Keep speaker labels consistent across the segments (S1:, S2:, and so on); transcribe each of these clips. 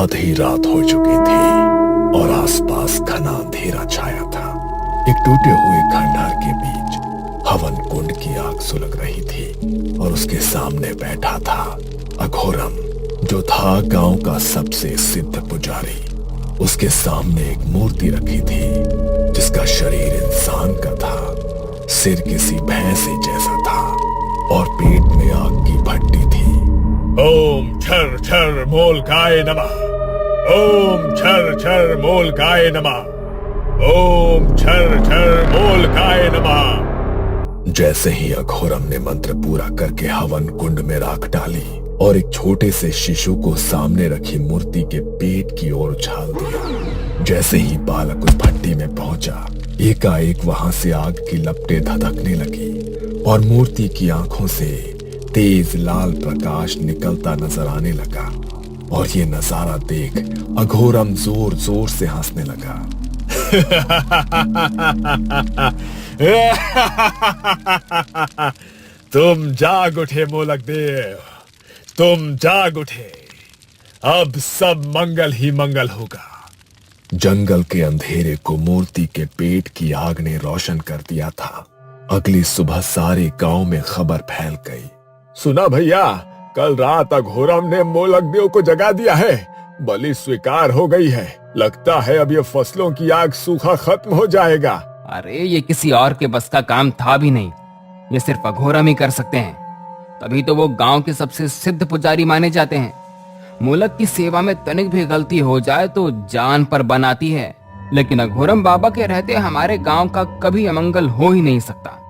S1: आधी रात हो चुकी थी और आसपास घना अंधेरा छाया था। एक टूटे हुए खंडहर के बीच हवन कुंड की आग सुलग रही थी और उसके सामने बैठा था अघोरम, जो था गांव का सबसे सिद्ध पुजारी। उसके सामने एक मूर्ति रखी थी जिसका शरीर इंसान का था, सिर किसी भैंस जैसा था और पेट में आग की भट्टी थी।
S2: ओम छर छर मोल गाय नमः। ओम छर छर मोल गाय नमः। ओम छर छर मोल गाय नमः।
S1: जैसे ही अघोरम ने मंत्र पूरा करके हवन कुंड में राख डाली और एक छोटे से शिशु को सामने रखी मूर्ति के पेट की ओर उछाल दिया। जैसे ही बालक उस भट्टी में पहुंचा, एकाएक वहां से आग की लपटें धधकने लगी और मूर्ति की आंखों से तेज लाल प्रकाश निकलता नजर आने लगा। और ये नजारा देख अघोरम जोर जोर से हंसने लगा।
S2: तुम जाग उठे मोलक देव, तुम जाग उठे। अब सब मंगल ही मंगल होगा।
S1: जंगल के अंधेरे को मूर्ति के पेट की आग ने रोशन कर दिया था। अगली सुबह सारे गांव में खबर फैल गई।
S2: सुना भैया, कल रात अघोरम ने मोलक देव को जगा दिया है। बलि स्वीकार हो गई है। लगता है अब ये फसलों की आग सूखा खत्म हो जाएगा।
S3: अरे ये किसी और के बस का काम था भी नहीं, ये सिर्फ अघोरम ही कर सकते हैं। तभी तो वो गांव के सबसे सिद्ध पुजारी माने जाते हैं। मोलक की सेवा में तनिक भी गलती हो जाए तो जान पर बनाती है, लेकिन अघोरम बाबा के रहते हमारे गांव का कभी अमंगल हो ही नहीं सकता।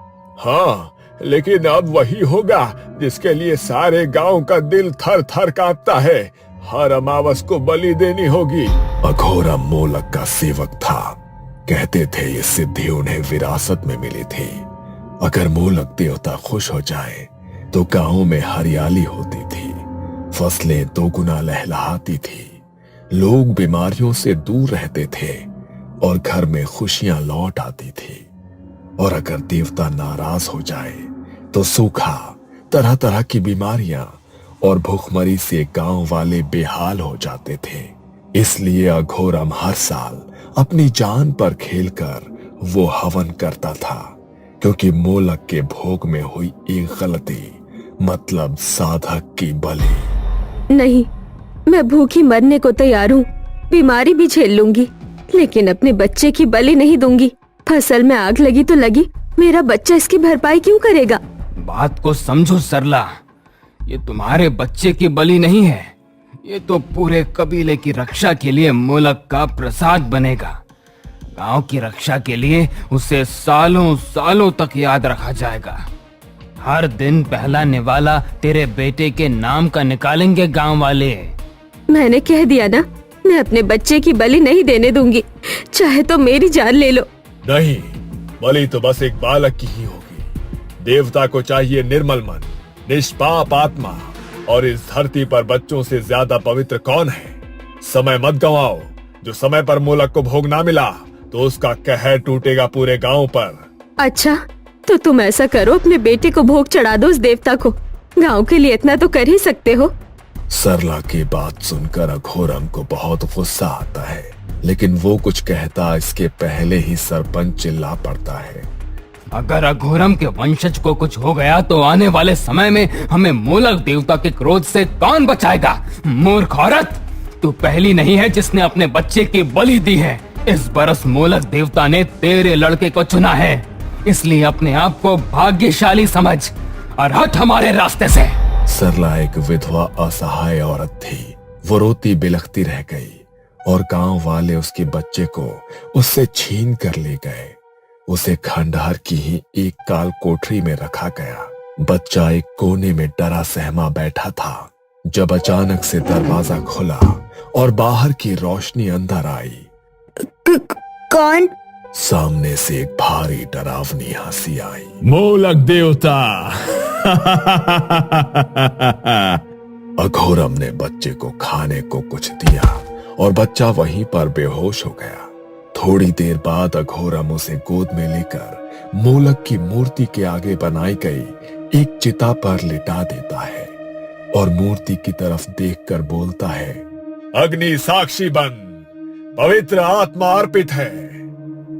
S2: हाँ, लेकिन अब वही होगा जिसके लिए सारे गांव का दिल थर थर कांपता है। हर अमावस को बलि देनी होगी।
S1: अघोरम मोलक का सेवक था। कहते थे ये सिद्धि उन्हें विरासत में मिली थी। अगर मोलक देवता खुश हो जाए तो गांव में हरियाली होती थी, फसलें दोगुना लहलहाती थी, लोग बीमारियों से दूर रहते थे और घर में खुशियां लौट आती थी। और अगर देवता नाराज हो जाए तो सूखा, तरह तरह की बीमारियां और भूखमरी से गांव वाले बेहाल हो जाते थे। इसलिए अघोरम हर साल अपनी जान पर खेलकर वो हवन करता था, क्योंकि मोलक के भोग में हुई एक गलती, मतलब साधक की बलि।
S4: नहीं, मैं भूखी मरने को तैयार हूँ, बीमारी भी झेल लूंगी, लेकिन अपने बच्चे की बलि नहीं दूंगी। फसल में आग लगी तो लगी, मेरा बच्चा इसकी भरपाई क्यों करेगा?
S3: बात को समझो सरला, ये तुम्हारे बच्चे की बलि नहीं है, ये तो पूरे कबीले की रक्षा के लिए मोलक का प्रसाद बनेगा। गांव की रक्षा के लिए उसे सालों सालों तक याद रखा जाएगा। हर दिन पहला निवाला तेरे बेटे के नाम का निकालेंगे गांव वाले।
S4: मैंने कह दिया ना, मैं अपने बच्चे की बलि नहीं देने दूंगी, चाहे तो मेरी जान ले लो।
S2: नहीं, बलि तो बस एक बालक की ही होगी। देवता को चाहिए निर्मल मन, निष्पाप आत्मा, और इस धरती पर बच्चों से ज्यादा पवित्र कौन है? समय मत गंवाओ। जो समय पर मोलक को भोग ना मिला तो उसका कहर टूटेगा पूरे गांव पर।
S4: अच्छा, तो तुम ऐसा करो, अपने बेटे को भोग चढ़ा दो उस देवता को। गांव के लिए इतना तो कर ही सकते हो।
S1: सरला की बात सुनकर अघोरम को बहुत गुस्सा आता है, लेकिन वो कुछ कहता इसके पहले ही सरपंच चिल्ला पड़ता है।
S3: अगर अघोरम के वंशज को कुछ हो गया तो आने वाले समय में हमें मोलक देवता के क्रोध से कौन बचाएगा? मूर्ख औरत, तू पहली नहीं है जिसने अपने बच्चे की बलि दी है। इस बरस मोलक देवता ने तेरे लड़के को चुना है, इसलिए अपने आप को भाग्यशाली समझ और हट हमारे रास्ते से।
S1: सरला एक विधवा असहाय औरत थी। वो रोती बिलखती रह गई और गांव वाले उसके बच्चे को उससे छीन कर ले गए। उसे खंडहर की ही एक काल कोठरी में रखा गया। बच्चा एक कोने में डरा सहमा बैठा था जब अचानक से दरवाजा खुला और बाहर की रोशनी अंदर आई।
S4: कौन?
S1: सामने से एक भारी डरावनी हंसी आई।
S2: मोलक देवता।
S1: अघोरम ने बच्चे को खाने को कुछ दिया और बच्चा वहीं पर बेहोश हो गया। थोड़ी देर बाद अघोरम उसे गोद में लेकर मोलक की मूर्ति के आगे बनाई गई एक चिता पर लिटा देता है और मूर्ति की तरफ देखकर बोलता है,
S2: अग्नि साक्षी बन, पवित्र आत्मा अर्पित है।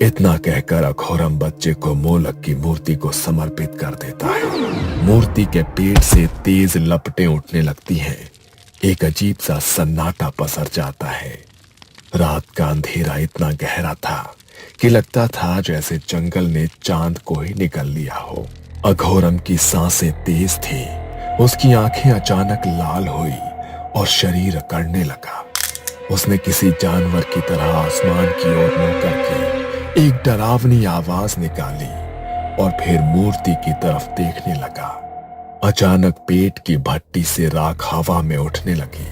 S1: इतना कहकर अघोरम बच्चे को मोलक की मूर्ति को समर्पित कर देता है। मूर्ति के पेट से तेज लपटें उठने लगती हैं। एक अजीब सा सन्नाटा पसर जाता है। रात का अंधेरा इतना गहरा था कि लगता था जैसे जंगल ने चांद को ही निगल लिया हो। अघोरम की सांसें तेज थी। उसकी आंखें अचानक लाल हुई और शरीर अकड़ने लगा। उसने किसी जानवर की तरह आसमान की ओर मुंह करके एक डरावनी आवाज निकाली और फिर मूर्ति की तरफ देखने लगा। अचानक पेट की भट्टी से राख हवा में उठने लगी,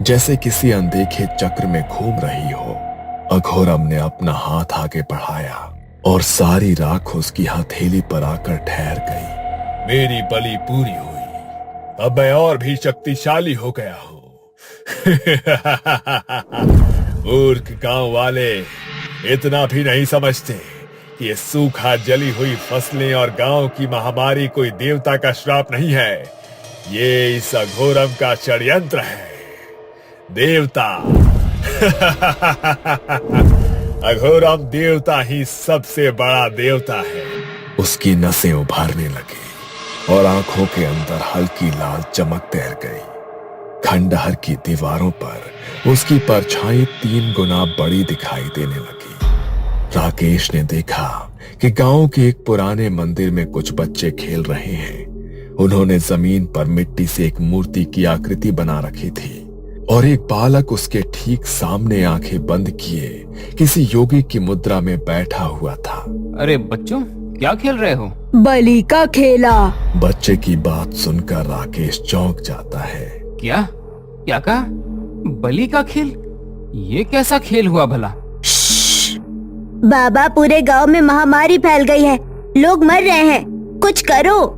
S1: जैसे किसी अनदेखे चक्र में घूम रही हो। अघोरम ने अपना हाथ आगे बढ़ाया और सारी राख उसकी हथेली पर आकर ठहर गई।
S2: मेरी बलि पूरी हुई, अब मैं और भी शक्तिशाली हो गया हूं। मूर्ख गांव वाले इतना भी नहीं समझते कि ये सूखा जली हुई फसलें और गांव की महामारी कोई देवता का श्राप नहीं है। ये इस अघोरम का षड्यंत्र है। देवता अघोरम देवता ही सबसे बड़ा देवता है।
S1: उसकी नसें उभारने लगी और आंखों के अंदर हल्की लाल चमक तैर गई। खंडहर की दीवारों पर उसकी परछाई 3 गुना बड़ी दिखाई देने लगी। राकेश ने देखा कि गांव के एक पुराने मंदिर में कुछ बच्चे खेल रहे हैं। उन्होंने जमीन पर मिट्टी से एक मूर्ति की आकृति बना रखी थी और एक बालक उसके ठीक सामने आंखें बंद किए किसी योगी की मुद्रा में बैठा हुआ था।
S3: अरे बच्चों, क्या खेल रहे हो?
S4: बलि का खेला।
S1: बच्चे की बात सुनकर राकेश चौंक जाता है।
S3: क्या क्या कहा? बलि का खेल? ये कैसा खेल हुआ भला?
S5: बाबा, पूरे गांव में महामारी फैल गई है, लोग मर रहे हैं, कुछ करो।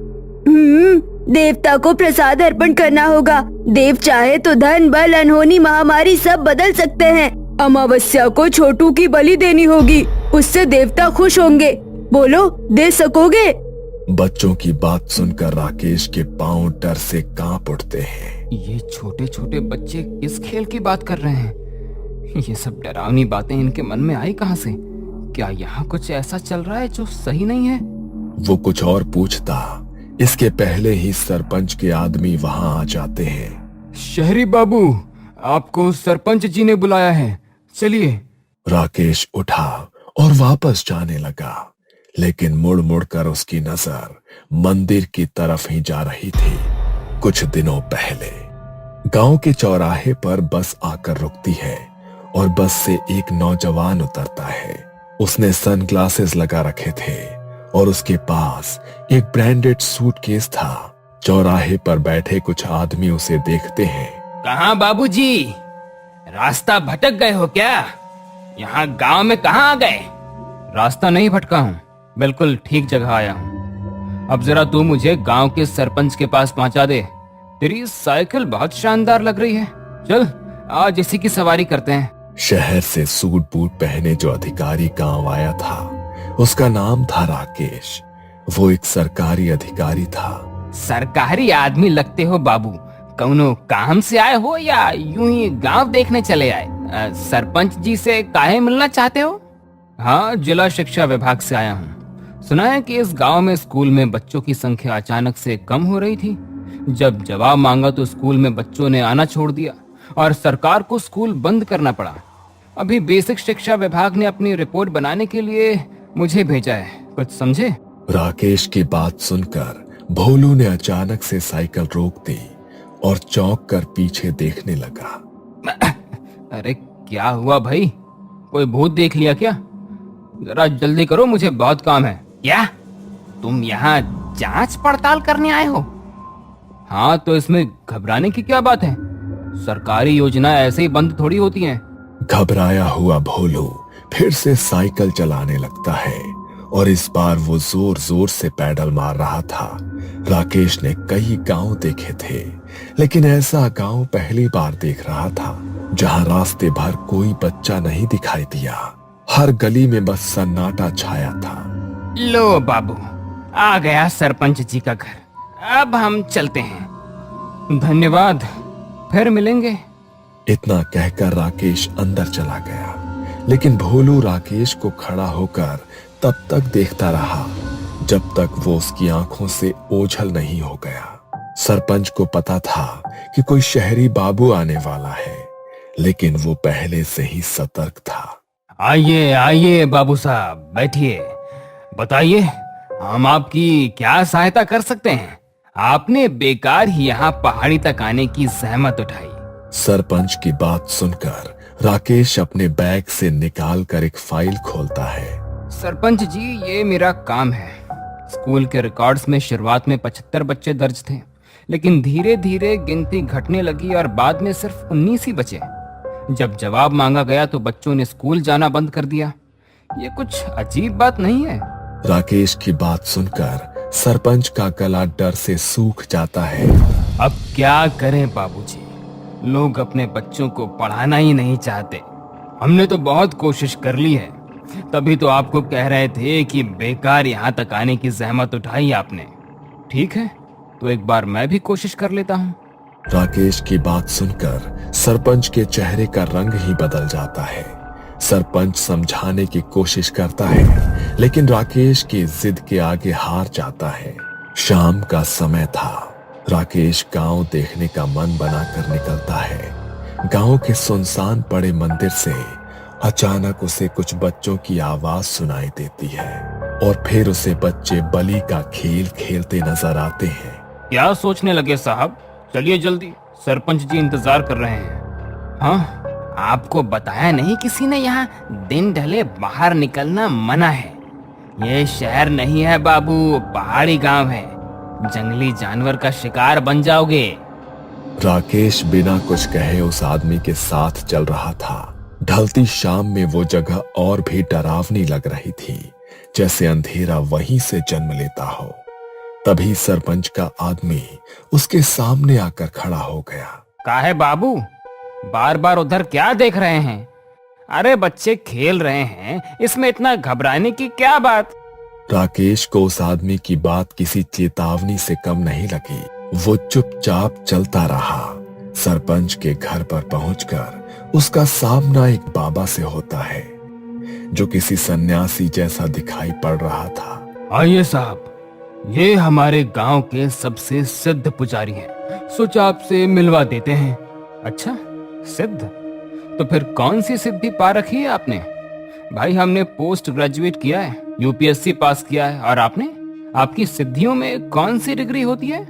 S4: देवता को प्रसाद अर्पण करना होगा। देव चाहे तो धन बल अनहोनी महामारी सब बदल सकते हैं। अमावस्या को छोटू की बलि देनी होगी, उससे देवता खुश होंगे। बोलो, दे सकोगे?
S1: बच्चों की बात सुनकर राकेश के पांव डर से कांप उठते हैं।
S3: ये छोटे छोटे बच्चे किस खेल की बात कर रहे हैं? ये सब डरावनी बातें इनके मन में आई कहां से? क्या यहाँ कुछ ऐसा चल रहा है जो सही नहीं है?
S1: वो कुछ और पूछता, इसके पहले ही सरपंच के आदमी वहां आ जाते हैं।
S3: शहरी बाबू, आपको सरपंच जी ने बुलाया है, चलिए।
S1: राकेश उठा और वापस जाने लगा, लेकिन मुड़ मुड़ कर उसकी नजर मंदिर की तरफ ही जा रही थी। कुछ दिनों पहले गांव के चौराहे पर बस आकर रुकती है और बस से एक नौजवान उतरता है। उसने सनग्लासेस लगा रखे थे और उसके पास एक ब्रांडेड सूटकेस था। चौराहे पर बैठे कुछ आदमी उसे देखते हैं।
S3: कहाँ बाबूजी, रास्ता भटक गए हो क्या? यहाँ गांव में कहाँ आ गए? रास्ता नहीं भटका हूँ, बिल्कुल ठीक जगह आया हूँ। अब जरा तू मुझे गांव के सरपंच के पास पहुंचा दे। तेरी साइकिल बहुत शानदार लग रही है, चल आज इसी की सवारी करते हैं।
S1: शहर से सूट बूट पहने जो अधिकारी गांव आया था, उसका नाम था राकेश। वो एक सरकारी अधिकारी था।
S3: सरकारी आदमी लगते हो बाबू, कौनो काम से आए हो या यूं ही गांव देखने चले आए? सरपंच जी से काहे मिलना चाहते हो? हाँ, जिला शिक्षा विभाग से आया हूँ। सुना है कि इस गांव में स्कूल में बच्चों की संख्या अचानक से कम हो रही थी। जब जवाब मांगा तो स्कूल में बच्चों ने आना छोड़ दिया और सरकार को स्कूल बंद करना पड़ा। अभी बेसिक शिक्षा विभाग ने अपनी रिपोर्ट बनाने के लिए मुझे भेजा है, कुछ समझे?
S1: राकेश की बात सुनकर भोलू ने अचानक से साइकिल रोक दी और चौंक कर पीछे देखने लगा।
S3: अरे क्या हुआ भाई, कोई भूत देख लिया क्या? जरा जल्दी करो, मुझे बहुत काम है। क्या तुम यहाँ जांच पड़ताल करने आए हो? हाँ, तो इसमें घबराने की क्या बात है? सरकारी योजना ऐसे ही बंद थोड़ी होती हैं।
S1: घबराया हुआ भोलू फिर से साइकिल चलाने लगता है और इस बार वो जोर जोर से पैडल मार रहा था। राकेश ने कई गांव देखे थे, लेकिन ऐसा गांव पहली बार देख रहा था जहां रास्ते भर कोई बच्चा नहीं दिखाई दिया। हर गली में बस सन्नाटा छाया था।
S3: लो बाबू, आ गया सरपंच जी का घर, अब हम चलते हैं। धन्यवाद, फिर मिलेंगे।
S1: इतना कहकर राकेश अंदर चला गया, लेकिन भोलू राकेश को खड़ा होकर तब तक देखता रहा जब तक वो उसकी आंखों से ओझल नहीं हो गया। सरपंच को पता था कि कोई शहरी बाबू आने वाला है, लेकिन वो पहले से ही सतर्क था।
S3: आइए आइए बाबू साहब, बैठिए। बताइए, हम आपकी क्या सहायता कर सकते हैं? आपने बेकार ही यहाँ पहाड़ी तक आने की जहमत उठाई।
S1: सरपंच की बात सुनकर राकेश अपने बैग से निकाल कर एक फाइल खोलता है।
S3: सरपंच जी, ये मेरा काम है। स्कूल के रिकॉर्ड्स में शुरुआत में 75 बच्चे दर्ज थे, लेकिन धीरे धीरे गिनती घटने लगी और बाद में सिर्फ 19 ही बचे। जब जवाब मांगा गया तो बच्चों ने स्कूल जाना बंद कर दिया। ये कुछ अजीब बात नहीं है?
S1: राकेश की बात सुनकर सरपंच का गला डर से सूख जाता है।
S3: अब क्या करें बाबूजी, लोग अपने बच्चों को पढ़ाना ही नहीं चाहते। हमने तो बहुत कोशिश कर ली है, तभी तो आपको कह रहे थे कि बेकार यहाँ तक आने की जहमत उठाई आपने। ठीक है, तो एक बार मैं भी कोशिश कर लेता हूँ।
S1: राकेश की बात सुनकर सरपंच के चेहरे का रंग ही बदल जाता है। सरपंच समझाने की कोशिश करता है, लेकिन राकेश की जिद के आगे हार जाता है। शाम का समय था। राकेश गांव देखने का मन बनाकर निकलता है। गांव के सुनसान पड़े मंदिर से अचानक उसे कुछ बच्चों की आवाज सुनाई देती है और फिर उसे बच्चे बलि का खेल खेलते नजर आते हैं।
S3: क्या सोचने लगे साहब? चलिए जल्दी, सरपंच जी इंतजार कर रहे हैं। हाँ, आपको बताया नहीं किसी ने यहाँ दिन ढले बाहर निकलना मना है? ये शहर नहीं है बाबू, पहाड़ी गांव है। जंगली जानवर का शिकार बन जाओगे।
S1: राकेश बिना कुछ कहे उस आदमी के साथ चल रहा था। ढलती शाम में वो जगह और भी डरावनी लग रही थी, जैसे अंधेरा वहीं से जन्म लेता हो। तभी सरपंच का आदमी उसके सामने आकर खड़ा हो गया।
S3: काहे बाबू, बार बार उधर क्या देख रहे हैं? अरे बच्चे खेल रहे हैं, इसमें इतना घबराने की क्या बात?
S1: राकेश को उस आदमी की बात किसी चेतावनी से कम नहीं लगी। वो चुपचाप चलता रहा। सरपंच के घर पर पहुंचकर उसका सामना एक बाबा से होता है, जो किसी सन्यासी जैसा दिखाई पड़ रहा था।
S3: आइए साहब, ये हमारे गांव के सबसे सिद्ध पुजारी हैं। सोचा आपसे मिलवा देते हैं। अच्छा, सिद्ध? तो फिर कौन सी सिद्धि पा रखी है आपने? भाई, हमने पोस्ट ग्रेजुएट किया है, यूपीएससी पास किया है, और आपने? आपकी सिद्धियों में कौन सी डिग्री होती है?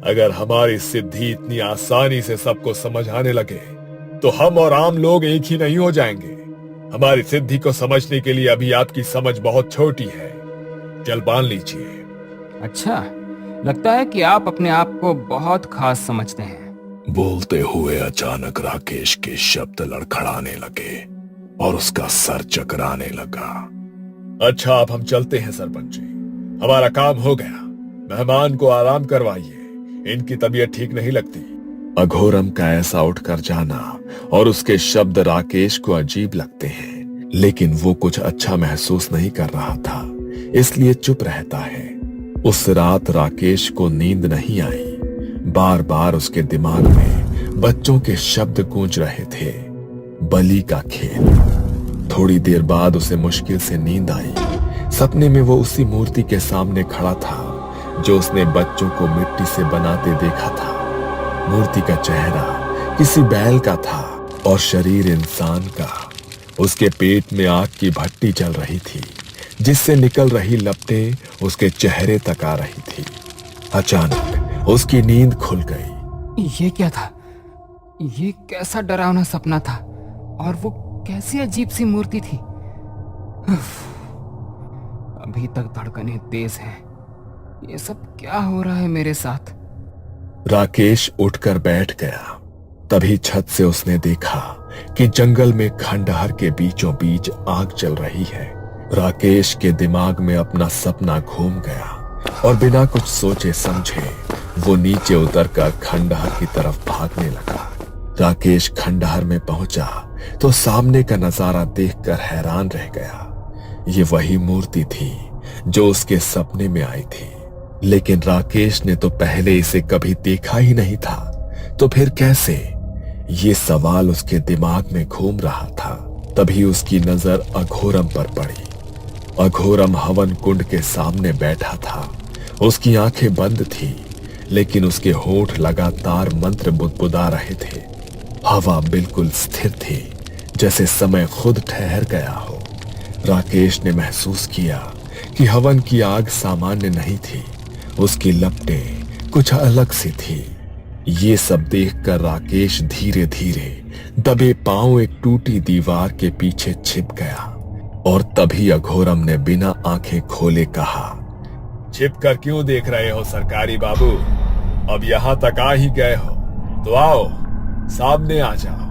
S2: अगर हमारी सिद्धि इतनी आसानी से सबको समझ आने लगे तो हम और आम लोग एक ही नहीं हो जाएंगे। हमारी सिद्धि को समझने के लिए अभी आपकी समझ बहुत छोटी है। जलपान लीजिए।
S3: अच्छा, लगता है कि आप अपने आप को बहुत खास समझते हैं।
S1: बोलते हुए अचानक राकेश के शब्द लड़खड़ाने लगे और उसका सर चकराने लगा।
S2: अच्छा, अब हम चलते हैं सरपंच जी, हमारा काम हो गया। मेहमान को आराम करवाइए, इनकी तबीयत ठीक नहीं लगती।
S1: अघोरम का ऐसा उठकर जाना और उसके शब्द राकेश को अजीब लगते हैं, लेकिन वो कुछ अच्छा महसूस नहीं कर रहा था, इसलिए चुप रहता है। उस रात राकेश को नींद नहीं आई। बार बार उसके दिमाग में बच्चों के शब्द गूंज रहे थे। बलि का खेल। थोड़ी देर बाद उसे मुश्किल से नींद आई। सपने में वो उसी मूर्ति के सामने खड़ा था जो उसने बच्चों को मिट्टी से बनाते देखा था। मूर्ति का चेहरा किसी बैल का था और शरीर इंसान का। उसके पेट में आग की भट्टी जल रही थी, जिससे निकल रही लपटें उसके चेहरे तक आ रही थी। अचानक उसकी नींद खुल गई।
S3: ये क्या था? ये कैसा डरावना सपना था? और वो कैसी अजीब सी मूर्ति थी? अभी तक धड़कनें तेज हैं। ये सब क्या हो रहा है मेरे साथ?
S1: राकेश उठकर बैठ गया। तभी छत से उसने देखा कि जंगल में खंडहर के बीचों बीच आग जल रही है। राकेश के दिमाग में अपना सपना घूम गया और बिना कुछ सोचे समझे वो नीचे उतरकर खंडहर की तरफ भागने लगा। राकेश खंडहर में पहुंचा तो सामने का नजारा देखकर हैरान रह गया। ये वही मूर्ति थी जो उसके सपने में आई थी, लेकिन राकेश ने तो पहले इसे कभी देखा ही नहीं था। तो फिर कैसे? ये सवाल उसके दिमाग में घूम रहा था। तभी उसकी नजर अघोरम पर पड़ी। अघोरम हवन कुंड के सामने बैठा था। उसकी आंखें बंद थी, लेकिन उसके होठ लगातार मंत्र बुदबुदा रहे थे। हवा बिल्कुल स्थिर थी, जैसे समय खुद ठहर गया हो। राकेश ने महसूस किया कि हवन की आग सामान्य नहीं थी, उसकी लपटें कुछ अलग सी थी। ये सब देखकर राकेश धीरे धीरे दबे पांव एक टूटी दीवार के पीछे छिप गया। और तभी अघोरम ने बिना आंखें खोले कहा,
S2: छिप कर क्यों देख रहे हो सरकारी बाबू? अब यहाँ तक आ ही गए हो तो आओ, सामने आ जाओ।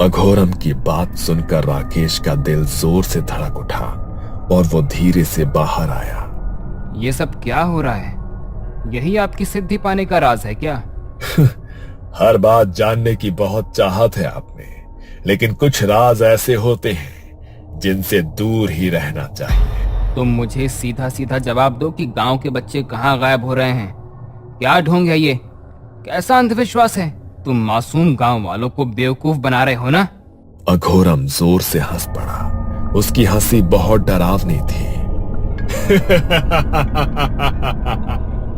S1: अघोरम की बात सुनकर राकेश का दिल जोर से धड़क उठा और वो धीरे से बाहर आया।
S3: ये सब क्या हो रहा है? यही आपकी सिद्धि पाने का राज है क्या?
S2: हर बात जानने की बहुत चाहत है आप में, लेकिन कुछ राज ऐसे होते हैं जिनसे दूर ही रहना चाहिए।
S3: तुम मुझे सीधा सीधा जवाब दो कि गांव के बच्चे कहाँ गायब हो रहे हैं? क्या ढोंग है ये? कैसा अंधविश्वास है? तुम मासूम गांव वालों को बेवकूफ बना रहे हो ना?
S1: अघोरम जोर से हंस पड़ा। उसकी हंसी बहुत डरावनी थी।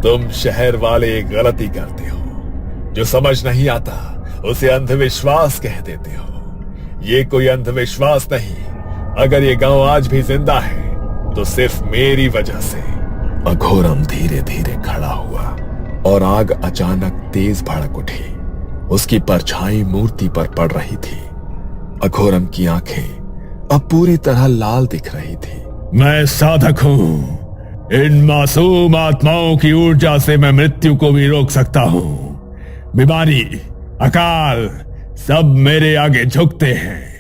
S2: तुम शहर वाले एक गलती करते हो, जो समझ नहीं आता उसे अंधविश्वास कह देते हो। ये कोई अंधविश्वास नहीं। अगर ये गांव आज भी जिंदा है तो सिर्फ मेरी वजह से।
S1: अघोरम धीरे धीरे खड़ा हुआ और आग अचानक तेज भड़क उठी। उसकी परछाई मूर्ति पर पड़ रही थी। अघोरम की आंखें अब पूरी तरह लाल दिख रही थी।
S2: मैं साधक हूं। इन मासूम आत्माओं की ऊर्जा से मैं मृत्यु को भी रोक सकता हूं। बीमारी, अकाल सब मेरे आगे झुकते हैं।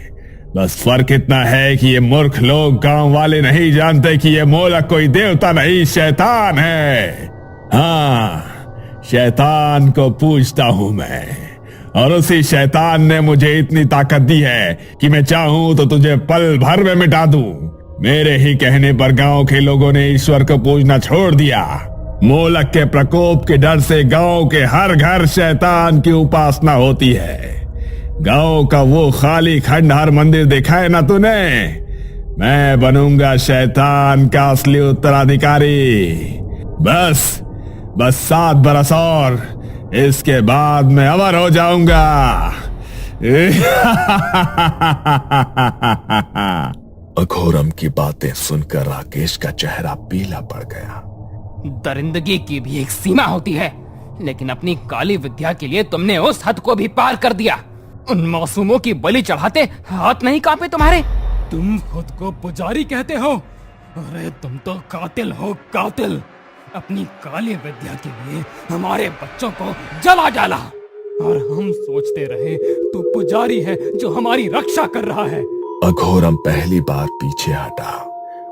S2: बस फर्क इतना है कि ये मूर्ख लोग गांव वाले नहीं जानते कि ये मोलक कोई देवता नहीं, शैतान है। हाँ, शैतान को पूजता हूं मैं, और उसी शैतान ने मुझे इतनी ताकत दी है कि मैं चाहूं तो तुझे पल भर में मिटा दूं। मेरे ही कहने पर गांव के लोगों ने ईश्वर को पूजना छोड़ दिया। मोलक के प्रकोप के डर से गांव के हर घर शैतान की उपासना होती है। गांव का वो खाली खंडहर मंदिर देखा है ना तूने? मैं बनूंगा शैतान का असली उत्तराधिकारी। बस 7 बरस और इसके बाद मैं अमर हो जाऊंगा।
S1: अघोरम की बातें सुनकर राकेश का चेहरा पीला पड़ गया।
S3: दरिंदगी की भी एक सीमा होती है, लेकिन अपनी काली विद्या के लिए तुमने उस हद को भी पार कर दिया। उन मासूमों की बलि चढ़ाते हाथ नहीं कांपे तुम्हारे? तुम खुद को पुजारी कहते हो? अरे तुम तो कातिल हो, कातिल। अपनी काली विद्या के लिए हमारे बच्चों को जला डाला, और हम सोचते रहे तू पुजारी है जो हमारी रक्षा कर रहा है।
S1: अघोरम पहली बार पीछे हटा।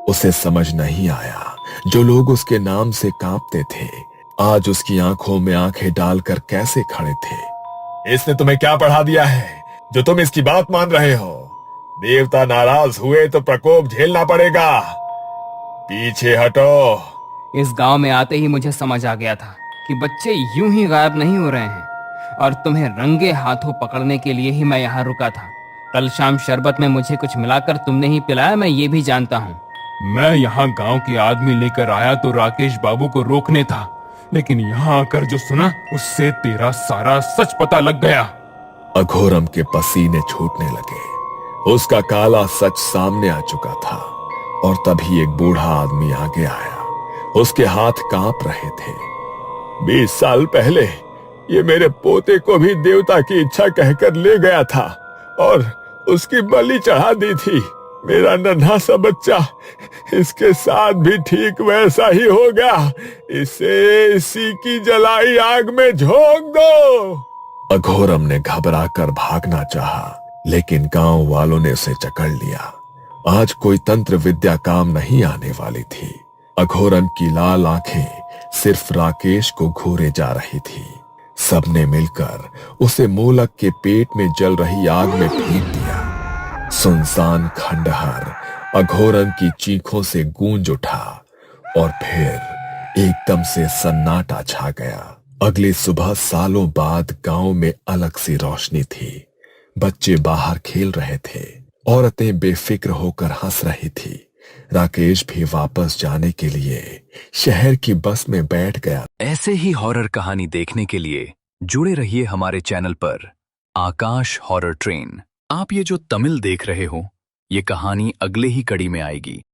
S1: उसे समझ नहीं आया जो लोग उसके नाम से कांपते थे आज उसकी आंखों में आंखें डालकर कैसे खड़े थे।
S2: इसने तुम्हें क्या पढ़ा दिया है जो तुम इसकी बात मान रहे हो? देवता नाराज हुए तो प्रकोप झेलना पड़ेगा। पीछे हटो।
S3: इस गांव में आते ही मुझे समझ आ गया था कि बच्चे यूं ही गायब नहीं हो रहे हैं, और तुम्हें रंगे हाथों पकड़ने के लिए ही मैं यहाँ रुका था। कल शाम शरबत में मुझे कुछ मिलाकर तुमने ही पिलाया, मैं ये भी जानता हूँ।
S6: मैं यहाँ गांव के आदमी लेकर आया तो राकेश बाबू को रोकने था, लेकिन यहाँ आकर जो सुना उससे तेरा सारा सच पता लग गया।
S1: अघोरम के पसीने छूटने लगे। उसका काला सच सामने आ चुका था, और तभी एक बूढ़ा आदमी आगे आया। उसके हाथ कांप रहे थे।
S2: 20 साल पहले ये मेरे पोते को भी देवता की इच्छा कहकर ले गया था और उसकी बलि चढ़ा दी थी। मेरा नन्हा सा बच्चा, इसके साथ भी ठीक वैसा ही होगा। इसे इसी की जलाई आग में झोंक दो।
S1: अघोरम ने घबराकर भागना चाहा, लेकिन गांव वालों ने उसे जकड़ लिया। आज कोई तंत्र विद्या काम नहीं आने वाली थी। अघोरम की लाल आंखें सिर्फ राकेश को घूरे जा रही थी। सबने मिलकर उसे मोलक के पेट में जल रही आग में फेंक दिया। सुनसान खंडहर अघोरम की चीखों से गूंज उठा, और फिर एकदम से सन्नाटा छा गया। अगली सुबह सालों बाद गांव में अलग सी रोशनी थी। बच्चे बाहर खेल रहे थे, औरतें बेफिक्र होकर हंस रही थी। राकेश भी वापस जाने के लिए शहर की बस में बैठ गया।
S7: ऐसे ही हॉरर कहानी देखने के लिए जुड़े रहिए हमारे चैनल पर आकाश हॉरर ट्रेन। आप ये जो तमिल देख रहे हो, ये कहानी अगले ही कड़ी में आएगी।